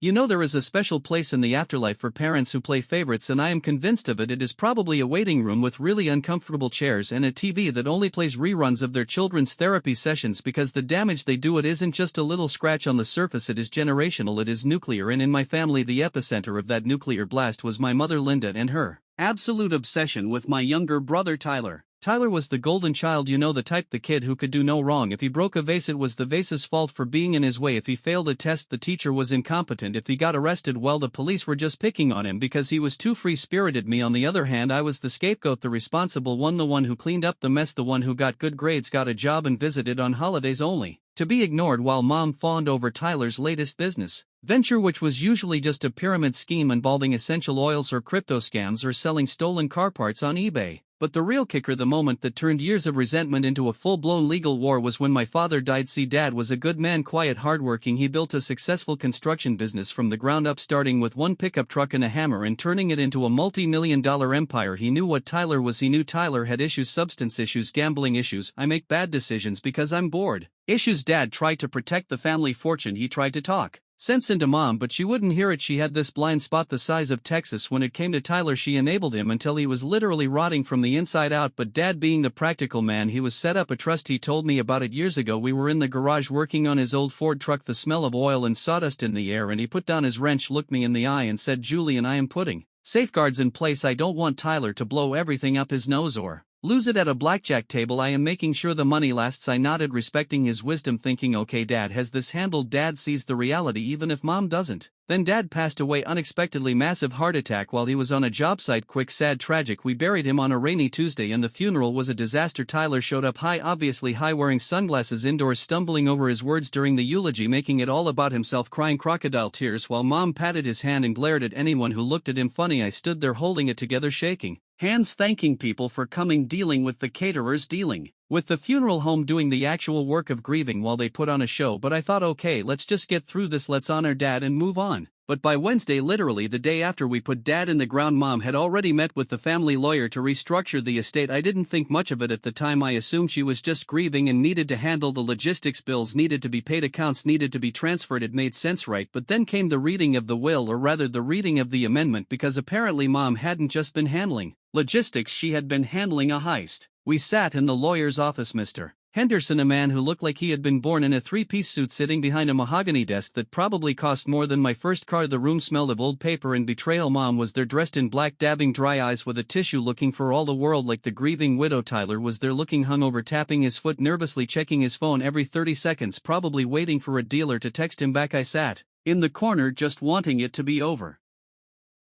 You know, there is a special place in the afterlife for parents who play favorites, and I am convinced of it. It is probably a waiting room with really uncomfortable chairs and a TV that only plays reruns of their children's therapy sessions, because the damage they do it isn't just a little scratch on the surface, it is generational, it is nuclear, and in my family the epicenter of that nuclear blast was my mother Linda and her absolute obsession with my younger brother Tyler. Tyler was the golden child, you know, the type, the kid who could do no wrong. If he broke a vase, it was the vase's fault for being in his way. If he failed a test, the teacher was incompetent. If he got arrested, well, the police were just picking on him because he was too free-spirited. Me, on the other hand, I was the scapegoat, the responsible one, the one who cleaned up the mess, the one who got good grades, got a job, and visited on holidays only to be ignored while Mom fawned over Tyler's latest business venture, which was usually just a pyramid scheme involving essential oils or crypto scams or selling stolen car parts on eBay. But the real kicker, the moment that turned years of resentment into a full-blown legal war, was when my father died. See, Dad was a good man, quiet, hardworking. He built a successful construction business from the ground up, starting with one pickup truck and a hammer and turning it into a multi-million-dollar empire. He knew what Tyler was. He knew Tyler had issues, substance issues, gambling issues. I make bad decisions because I'm bored issues. Dad tried to protect the family fortune. He tried to talk sense into Mom, but she wouldn't hear it. She had this blind spot the size of Texas. When it came to Tyler, she enabled him until he was literally rotting from the inside out. But Dad, being the practical man he was, set up a trust. He told me about it years ago. We were in the garage working on his old Ford truck, the smell of oil and sawdust in the air, and he put down his wrench, looked me in the eye, and said, "Julian, I am putting safeguards in place. I don't want Tyler to blow everything up his nose or lose it at a blackjack table. I am making sure the money lasts." I nodded, respecting his wisdom, thinking, okay, Dad has this handled. Dad sees the reality even if Mom doesn't. Then Dad passed away unexpectedly, massive heart attack while he was on a job site. Quick, sad, tragic. We buried him on a rainy Tuesday and the funeral was a disaster. Tyler showed up high, obviously high, wearing sunglasses indoors, stumbling over his words during the eulogy, making it all about himself, crying crocodile tears while Mom patted his hand and glared at anyone who looked at him funny. I stood there holding it together, shaking hands, thanking people for coming, dealing with the caterers, dealing with the funeral home, doing the actual work of grieving while they put on a show. But I thought, okay, let's just get through this, let's honor Dad and move on. But by Wednesday, literally the day after we put Dad in the ground, Mom had already met with the family lawyer to restructure the estate. I didn't think much of it at the time. I assumed she was just grieving and needed to handle the logistics. Bills needed to be paid, accounts needed to be transferred. It made sense, right? But then came the reading of the will, or rather the reading of the amendment, because apparently Mom hadn't just been handling logistics, she had been handling a heist. We sat in the lawyer's office. Mr. Henderson, a man who looked like he had been born in a three-piece suit, sitting behind a mahogany desk that probably cost more than my first car. The room smelled of old paper and betrayal. Mom was there, dressed in black, dabbing dry eyes with a tissue, looking for all the world like the grieving widow. Tyler was there, looking hungover, tapping his foot nervously, checking his phone every 30 seconds, probably waiting for a dealer to text him back. I sat in the corner just wanting it to be over,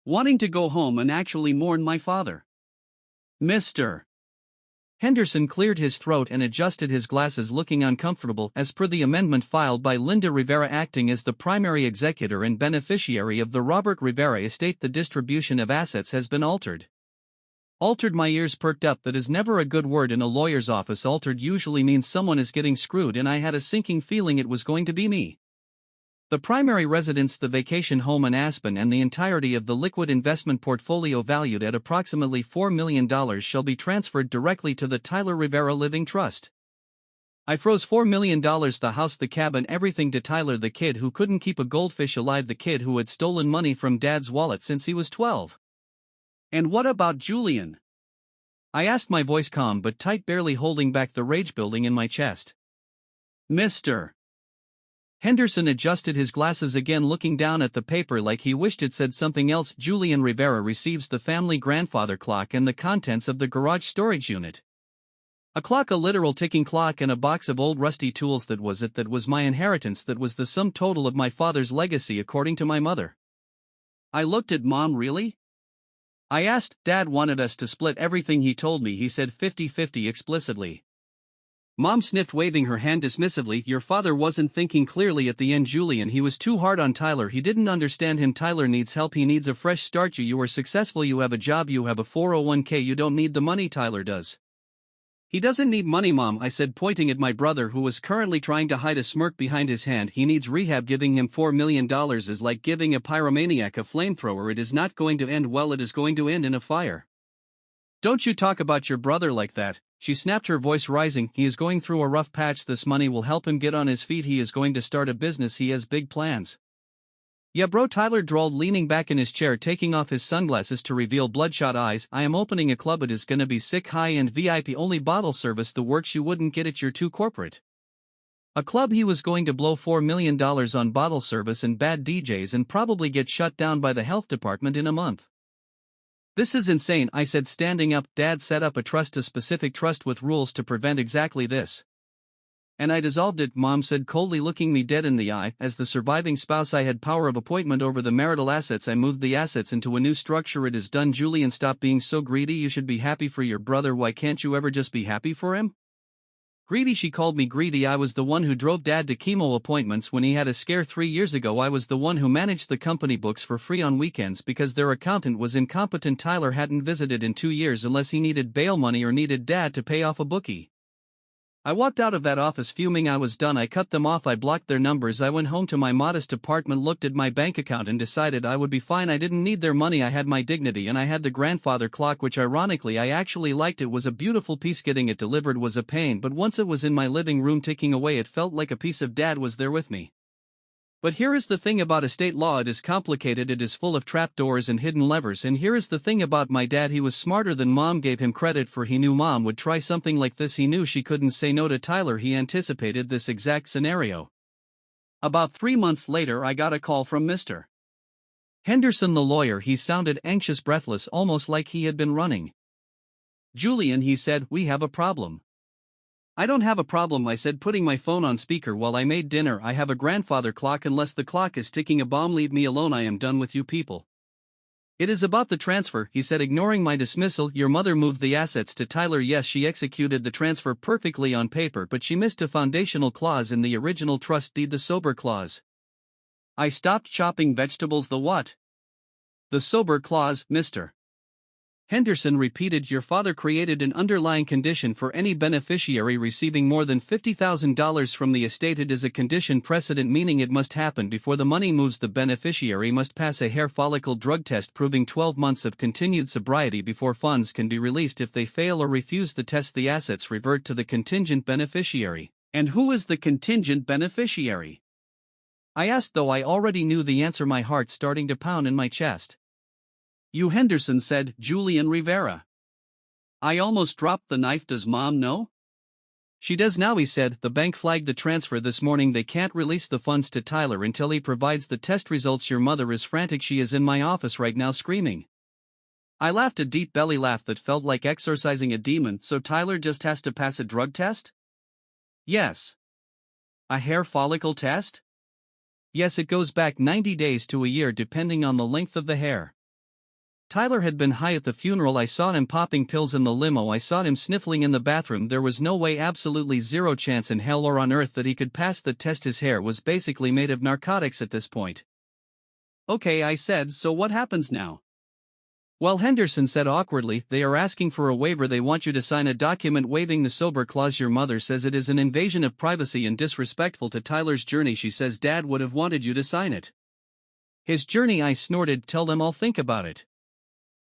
wanting to go home and actually mourn my father. Mr. Henderson cleared his throat and adjusted his glasses, looking uncomfortable. As per the amendment filed by Linda Rivera, acting as the primary executor and beneficiary of the Robert Rivera estate, the distribution of assets has been altered. Altered, my ears perked up. That is never a good word in a lawyer's office. Altered usually means someone is getting screwed, and I had a sinking feeling it was going to be me. The primary residence, the vacation home in Aspen, and the entirety of the liquid investment portfolio valued at approximately $4 million shall be transferred directly to the Tyler Rivera Living Trust. I froze. $4 million, the house, the cabin, everything to Tyler, the kid who couldn't keep a goldfish alive, the kid who had stolen money from Dad's wallet since he was 12. And what about Julian? I asked, my voice calm but tight, barely holding back the rage building in my chest. Mr. Henderson adjusted his glasses again, looking down at the paper like he wished it said something else. Julian Rivera receives the family grandfather clock and the contents of the garage storage unit. A clock, a literal ticking clock, and a box of old rusty tools. That was it. That was my inheritance. That was the sum total of my father's legacy, according to my mother. I looked at Mom. Really? I asked. Dad wanted us to split everything, he told me. He said 50-50 explicitly. Mom sniffed, waving her hand dismissively. Your father wasn't thinking clearly at the end, Julian. He was too hard on Tyler. He didn't understand him. Tyler needs help. He needs a fresh start. You are successful. You have a job. You have a 401k. You don't need the money. Tyler does. He doesn't need money, Mom, I said, pointing at my brother, who was currently trying to hide a smirk behind his hand. He needs rehab. Giving him $4 million is like giving a pyromaniac a flamethrower. It is not going to end well. It is going to end in a fire. Don't you talk about your brother like that, she snapped, her voice rising. He is going through a rough patch. This money will help him get on his feet. He is going to start a business. He has big plans. Yeah bro, Tyler drawled, leaning back in his chair, taking off his sunglasses to reveal bloodshot eyes. I am opening a club. It is gonna be sick, high-end VIP only, bottle service, the works. You wouldn't get it, you're too corporate. A club he was going to blow $4 million on bottle service and bad DJs and probably get shut down by the health department in a month. This is insane, I said, standing up. Dad set up a trust, a specific trust with rules to prevent exactly this. And I dissolved it, Mom said coldly, looking me dead in the eye. As the surviving spouse, I had power of appointment over the marital assets. I moved the assets into a new structure. It is done. Julian, stop being so greedy. You should be happy for your brother. Why can't you ever just be happy for him? Greedy? She called me greedy. I was the one who drove Dad to chemo appointments when he had a scare 3 years ago. I was the one who managed the company books for free on weekends because their accountant was incompetent. Tyler hadn't visited in 2 years unless he needed bail money or needed Dad to pay off a bookie. I walked out of that office fuming. I was done. I cut them off. I blocked their numbers. I went home to my modest apartment, looked at my bank account and decided I would be fine. I didn't need their money. I had my dignity, and I had the grandfather clock, which ironically I actually liked. It was a beautiful piece. Getting it delivered was a pain, but once it was in my living room ticking away, it felt like a piece of Dad was there with me. But here is the thing about estate law, it is complicated, it is full of trapdoors and hidden levers. And here is the thing about my dad, he was smarter than Mom gave him credit for. He knew Mom would try something like this. He knew she couldn't say no to Tyler. He anticipated this exact scenario. About 3 months later, I got a call from Mr. Henderson, the lawyer. He sounded anxious, breathless, almost like he had been running. Julian, he said, we have a problem. I don't have a problem, I said, putting my phone on speaker while I made dinner. I have a grandfather clock. Unless the clock is ticking a bomb, leave me alone. I am done with you people. It is about the transfer, he said, ignoring my dismissal. Your mother moved the assets to Tyler. Yes, she executed the transfer perfectly on paper, but she missed a foundational clause in the original trust deed, the sober clause. I stopped chopping vegetables. The what? The sober clause, Mr. Henderson repeated. Your father created an underlying condition for any beneficiary receiving more than $50,000 from the estate. It is a condition precedent, meaning it must happen before the money moves. The beneficiary must pass a hair follicle drug test proving 12 months of continued sobriety before funds can be released. If they fail or refuse the test, the assets revert to the contingent beneficiary. And who is the contingent beneficiary? I asked, though I already knew the answer, my heart starting to pound in my chest. You, Henderson said, Julian Rivera. I almost dropped the knife. Does Mom know? She does now, he said. The bank flagged the transfer this morning. They can't release the funds to Tyler until he provides the test results. Your mother is frantic. She is in my office right now screaming. I laughed, a deep belly laugh that felt like exorcising a demon. So Tyler just has to pass a drug test? Yes. A hair follicle test? Yes, it goes back 90 days to a year depending on the length of the hair. Tyler had been high at the funeral. I saw him popping pills in the limo. I saw him sniffling in the bathroom. There was no way, absolutely zero chance in hell or on earth that he could pass the test. His hair was basically made of narcotics at this point. Okay, I said, so what happens now? Well, Henderson said awkwardly, they are asking for a waiver. They want you to sign a document waiving the sober clause. Your mother says it is an invasion of privacy and disrespectful to Tyler's journey. She says Dad would have wanted you to sign it. His journey, I snorted. Tell them I'll think about it.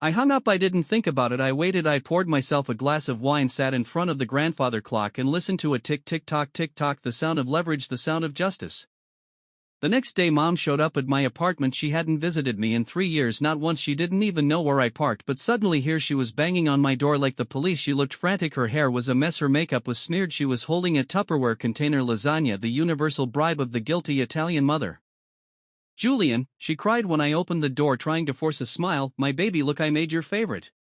I hung up. I didn't think about it. I waited. I poured myself a glass of wine, sat in front of the grandfather clock and listened to a tick tick tock, the sound of leverage, the sound of justice. The next day Mom showed up at my apartment. She hadn't visited me in 3 years, not once. She didn't even know where I parked, but suddenly here she was banging on my door like the police. She looked frantic. Her hair was a mess. Her makeup was smeared. She was holding a Tupperware container. Lasagna, the universal bribe of the guilty Italian mother. Julian, she cried when I opened the door, trying to force a smile. My baby, look, I made your favorite.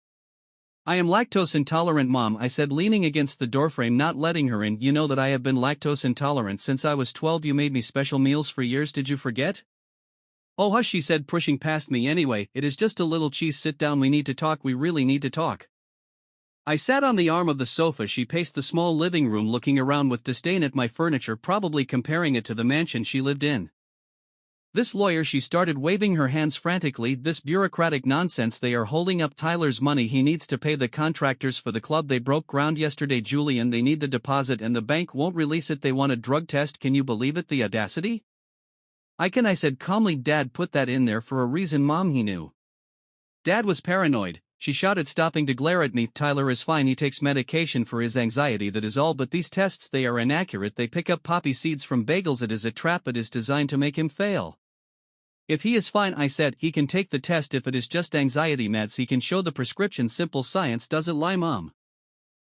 I am lactose intolerant, Mom, I said, leaning against the doorframe, not letting her in. You know that I have been lactose intolerant since I was 12. You made me special meals for years. Did you forget? Oh, hush, she said, pushing past me. Anyway, it is just a little cheese. Sit down. We need to talk. We really need to talk. I sat on the arm of the sofa. She paced the small living room, looking around with disdain at my furniture, probably comparing it to the mansion she lived in. This lawyer, she started, waving her hands frantically, this bureaucratic nonsense. They are holding up Tyler's money. He needs to pay the contractors for the club. They broke ground yesterday, Julian. They need the deposit and the bank won't release it. They want a drug test. Can you believe it? The audacity? I can, I said calmly. Dad put that in there for a reason, Mom. He knew. Dad was paranoid, she shouted, stopping to glare at me. Tyler is fine. He takes medication for his anxiety, that is all. But these tests, they are inaccurate. They pick up poppy seeds from bagels. It is a trap. It is designed to make him fail. If he is fine, I said, he can take the test. If it is just anxiety meds, he can show the prescription. Simple science doesn't lie, Mom.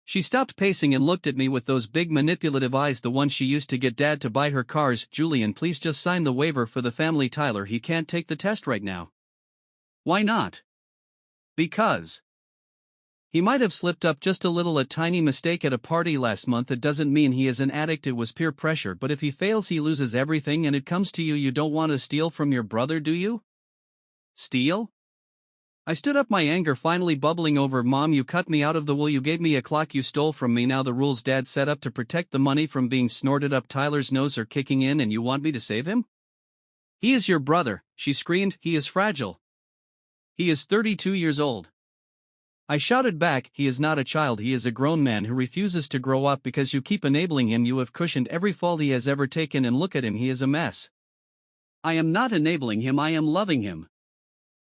She stopped pacing and looked at me with those big manipulative eyes, the ones she used to get Dad to buy her cars. Julian, please just sign the waiver for the family. Tyler, he can't take the test right now. Why not? Because he might have slipped up just a little, a tiny mistake at a party last month. It doesn't mean he is an addict, it was peer pressure. But if he fails, he loses everything, and it comes to you. You don't want to steal from your brother, do you? Steal? I stood up, my anger finally bubbling over. Mom, you cut me out of the wool. You gave me a clock you stole from me. Now the rules Dad set up to protect the money from being snorted up Tyler's nose are kicking in, and you want me to save him? He is your brother, she screamed. He is fragile. He is 32 years old. I shouted back, he is not a child, he is a grown man who refuses to grow up because you keep enabling him. You have cushioned every fault he has ever taken, and look at him, he is a mess. I am not enabling him, I am loving him.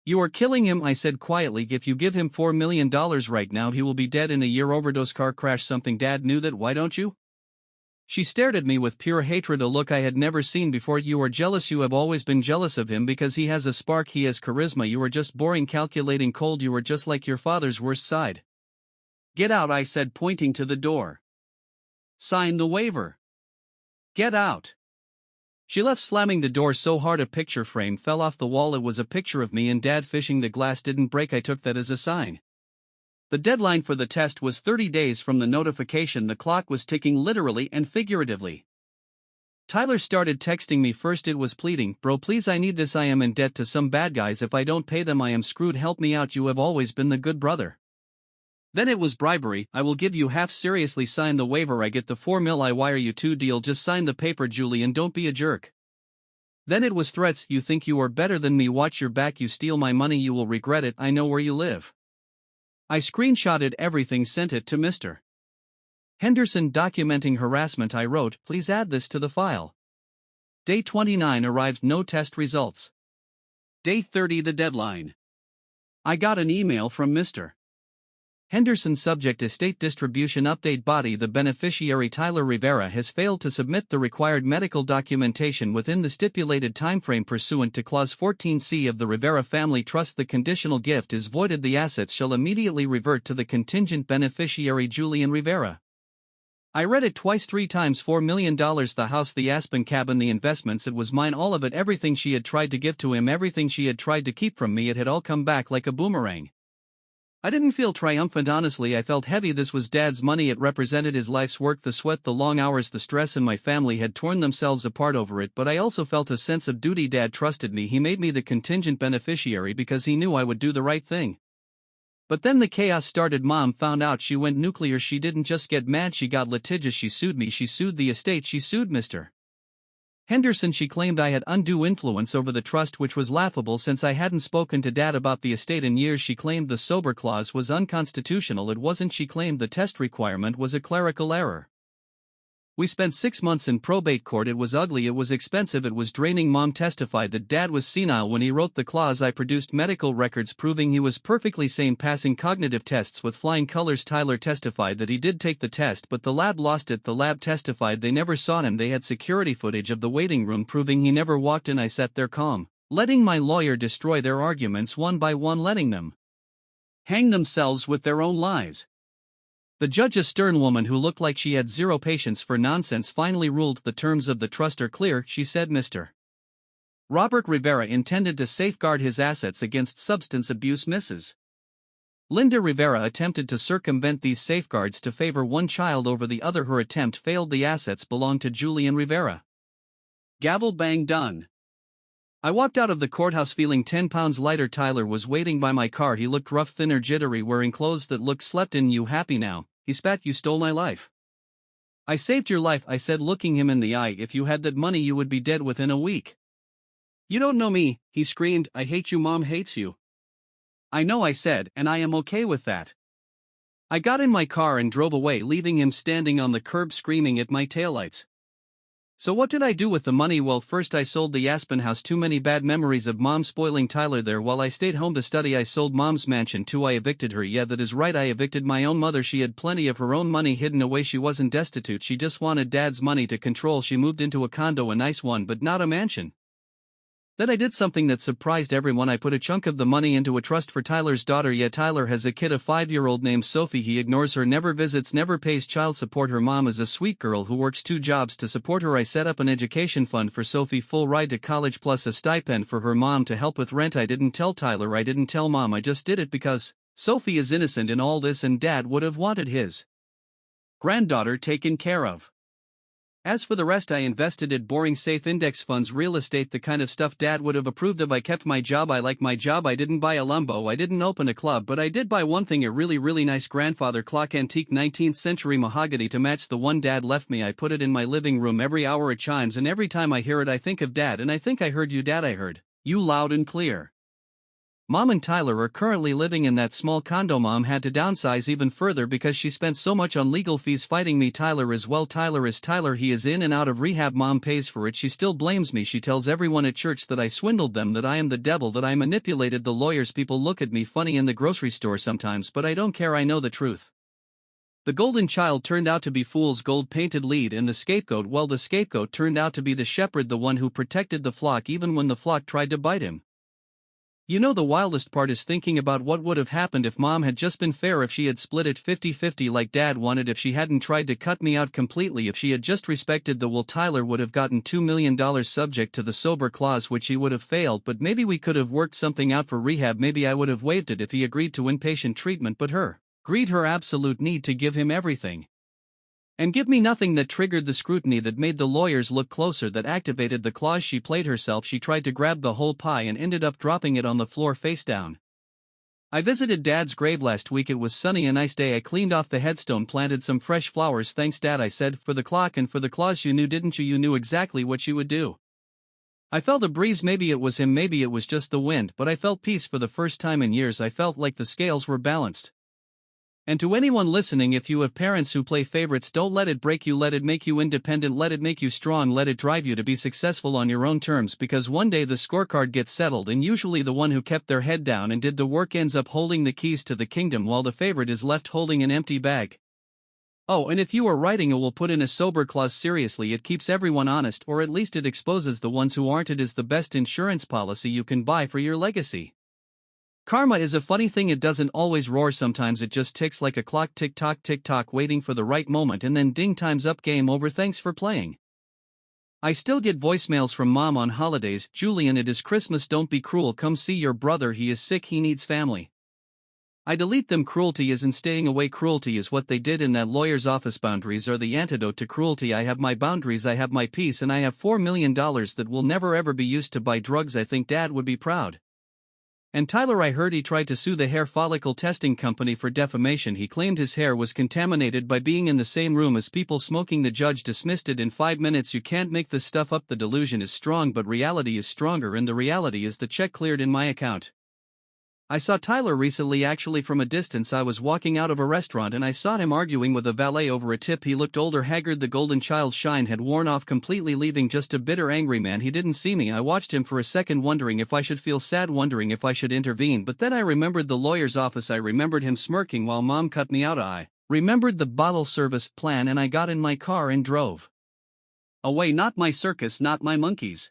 You are killing him, I said quietly. If you give him $4 million right now, he will be dead in a year. Overdose, car crash, something. Dad knew that. Why don't you? She stared at me with pure hatred, a look I had never seen before. You are jealous. You have always been jealous of him because he has a spark, he has charisma. You are just boring, calculating, cold. You are just like your father's worst side. Get out, I said, pointing to the door. Sign the waiver. Get out. She left, slamming the door so hard a picture frame fell off the wall. It was a picture of me and Dad fishing. The glass didn't break. I took that as a sign. The deadline for the test was 30 days from the notification. The clock was ticking, literally and figuratively. Tyler started texting me. First it was pleading, bro, please, I need this. I am in debt to some bad guys. If I don't pay them, I am screwed. Help me out. You have always been the good brother. Then it was bribery. I will give you half. Seriously, sign the waiver. I get the $4 million. I wire you $2 deal. Just sign the paper, Julian. Don't be a jerk. Then it was threats. You think you are better than me. Watch your back. You steal my money. You will regret it. I know where you live. I screenshotted everything, sent it to Mr. Henderson. Documenting harassment. I wrote, please add this to the file. Day 29 arrived. No test results. Day 30, the deadline. I got an email from Mr. Henderson. Subject: estate distribution update. Body: the beneficiary Tyler Rivera has failed to submit the required medical documentation within the stipulated timeframe pursuant to Clause 14C of the Rivera Family Trust. The conditional gift is voided. The assets shall immediately revert to the contingent beneficiary Julian Rivera. I read it twice, 3 times. $4 million. The house, the Aspen cabin, the investments. It was mine, all of it. Everything she had tried to give to him, everything she had tried to keep from me, it had all come back like a boomerang. I didn't feel triumphant, honestly. I felt heavy. This was Dad's money. It represented his life's work, the sweat, the long hours, the stress, and my family had torn themselves apart over it. But I also felt a sense of duty. Dad trusted me. He made me the contingent beneficiary because he knew I would do the right thing. But then the chaos started. Mom found out. She went nuclear. She didn't just get mad, she got litigious. She sued me. She sued the estate. She sued Mr. Henderson. She claimed I had undue influence over the trust, which was laughable since I hadn't spoken to Dad about the estate in years. She claimed the sober clause was unconstitutional. It wasn't. She claimed the test requirement was a clerical error. We spent 6 months in probate court. It was ugly, it was expensive, it was draining. Mom testified that Dad was senile when he wrote the clause. I produced medical records proving he was perfectly sane, passing cognitive tests with flying colors. Tyler testified that he did take the test, but the lab lost it. The lab testified they never saw him. They had security footage of the waiting room proving he never walked in. I sat there calm, letting my lawyer destroy their arguments one by one, letting them hang themselves with their own lies. The judge, a stern woman who looked like she had zero patience for nonsense, finally ruled the terms of the trust are clear. She said Mr. Robert Rivera intended to safeguard his assets against substance abuse. Mrs. Linda Rivera attempted to circumvent these safeguards to favor one child over the other. Her attempt failed. The assets belonged to Julian Rivera. Gavel, bang, done. I walked out of the courthouse feeling 10 pounds lighter. Tyler was waiting by my car. He looked rough, thinner, jittery, wearing clothes that looked slept in. You happy now? He spat. You stole my life. I saved your life, I said, looking him in the eye. If you had that money, you would be dead within a week. You don't know me, he screamed. I hate you. Mom hates you. I know, I said, and I am okay with that. I got in my car and drove away, leaving him standing on the curb screaming at my taillights. So what did I do with the money? Well, first I sold the Aspen house. Too many bad memories of Mom spoiling Tyler there while I stayed home to study. I sold Mom's mansion too. I evicted her. Yeah, that is right, I evicted my own mother. She had plenty of her own money hidden away. She wasn't destitute, she just wanted Dad's money to control. She moved into a condo, a nice one, but not a mansion. Then I did something that surprised everyone. I put a chunk of the money into a trust for Tyler's daughter. Yeah, Tyler has a kid, a 5-year-old named Sophie. He ignores her, never visits, never pays child support. Her mom is a sweet girl who works 2 jobs to support her. I set up an education fund for Sophie, full ride to college plus a stipend for her mom to help with rent. I didn't tell Tyler, I didn't tell mom, I just did it because Sophie is innocent in all this and dad would have wanted his granddaughter taken care of. As for the rest, I invested it boring safe index funds, real estate, the kind of stuff dad would have approved of. I kept my job, I like my job. I didn't buy a Lumbo, I didn't open a club, but I did buy one thing, a really nice grandfather clock, antique 19th century mahogany to match the one dad left me. I put it in my living room. Every hour it chimes and every time I hear it I think of dad, and I think I heard you dad, I heard you loud and clear. Mom and Tyler are currently living in that small condo. Mom had to downsize even further because she spent so much on legal fees fighting me. Tyler as well. Tyler is Tyler, he is in and out of rehab. Mom pays for it. She still blames me. She tells everyone at church that I swindled them, that I am the devil, that I manipulated the lawyers. People look at me funny in the grocery store sometimes, but I don't care, I know the truth. The golden child turned out to be fool's gold painted lead, and the scapegoat, well, the scapegoat turned out to be the shepherd, the one who protected the flock even when the flock tried to bite him. You know, the wildest part is thinking about what would have happened if mom had just been fair, if she had split it 50-50 like dad wanted, if she hadn't tried to cut me out completely, if she had just respected the will. Tyler would have gotten $2 million subject to the sober clause, which he would have failed, but maybe we could have worked something out for rehab. Maybe I would have waived it if he agreed to inpatient treatment, but her greed, her absolute need to give him everything and give me nothing, that triggered the scrutiny, that made the lawyers look closer, that activated the clause. She played herself. She tried to grab the whole pie and ended up dropping it on the floor face down. I visited dad's grave last week. It was sunny, a nice day. I cleaned off the headstone, planted some fresh flowers. Thanks dad, I said, for the clock and for the clause. You knew, didn't you? You knew exactly what you would do. I felt a breeze. Maybe it was him, maybe it was just the wind, but I felt peace for the first time in years. I felt like the scales were balanced. And to anyone listening, if you have parents who play favorites, don't let it break you. Let it make you independent. Let it make you strong. Let it drive you to be successful on your own terms, because one day the scorecard gets settled, and usually the one who kept their head down and did the work ends up holding the keys to the kingdom, while the favorite is left holding an empty bag. Oh, and if you are writing a will, put in a sober clause. Seriously, it keeps everyone honest, or at least it exposes the ones who aren't. It is the best insurance policy you can buy for your legacy. Karma is a funny thing. It doesn't always roar. Sometimes it just ticks like a clock, tick tock, waiting for the right moment, and then ding, time's up, game over, thanks for playing. I still get voicemails from mom on holidays. Julian, it is Christmas, don't be cruel, come see your brother, he is sick, he needs family. I delete them. Cruelty isn't staying away. Cruelty is what they did in that lawyer's office. Boundaries are the antidote to cruelty. I have my boundaries, I have my peace, and I have $4 million that will never ever be used to buy drugs. I think dad would be proud. And Tyler, I heard he tried to sue the hair-follicle testing company for defamation. He claimed his hair was contaminated by being in the same room as people smoking. The judge dismissed it in 5 minutes. You can't make this stuff up. The delusion is strong, but reality is stronger, and the reality is the check cleared in my account. I saw Tyler recently, actually from a distance. I was walking out of a restaurant and I saw him arguing with a valet over a tip. He looked older, haggard. The golden child's shine had worn off completely, leaving just a bitter, angry man. He didn't see me. I watched him for a second, wondering if I should feel sad, wondering if I should intervene, but then I remembered the lawyer's office. I remembered him smirking while mom cut me out. I remembered the bottle service plan, and I got in my car and drove away. Not my circus, not my monkeys.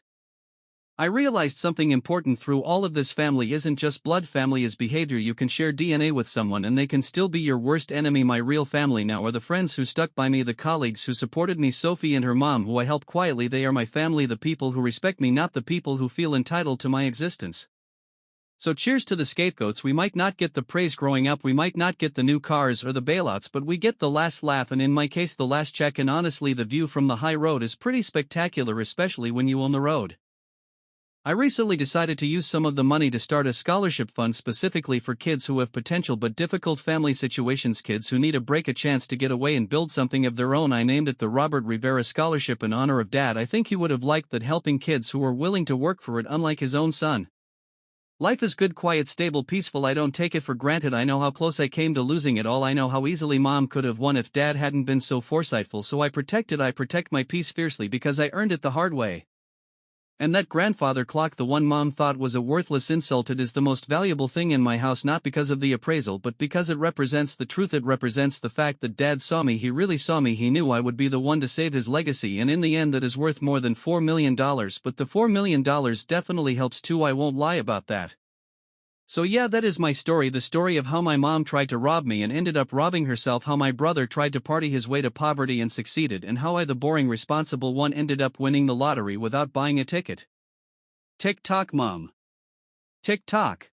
I realized something important through all of this. Family isn't just blood. Family is behavior. You can share DNA with someone and they can still be your worst enemy. My real family now are the friends who stuck by me, the colleagues who supported me, Sophie and her mom who I help quietly. They are my family, the people who respect me, not the people who feel entitled to my existence. So cheers to the scapegoats. We might not get the praise growing up, we might not get the new cars or the bailouts, but we get the last laugh, and in my case the last check. And honestly, the view from the high road is pretty spectacular, especially when you own the road. I recently decided to use some of the money to start a scholarship fund specifically for kids who have potential but difficult family situations, kids who need a break, a chance to get away and build something of their own. I named it the Robert Rivera Scholarship in honor of Dad. I think he would have liked that, helping kids who are willing to work for it, unlike his own son. Life is good, quiet, stable, peaceful. I don't take it for granted. I know how close I came to losing it all. I know how easily mom could have won if Dad hadn't been so foresightful, so I protect my peace fiercely because I earned it the hard way. And that grandfather clock, the one mom thought was a worthless insult, it is the most valuable thing in my house, not because of the appraisal but because it represents the truth. It represents the fact that dad saw me, he really saw me, he knew I would be the one to save his legacy, and in the end that is worth more than $4 million, but the $4 million definitely helps too, I won't lie about that. So yeah, that is my story, the story of how my mom tried to rob me and ended up robbing herself, how my brother tried to party his way to poverty and succeeded, and how I, the boring responsible one, ended up winning the lottery without buying a ticket. Tick tock, mom. Tick tock.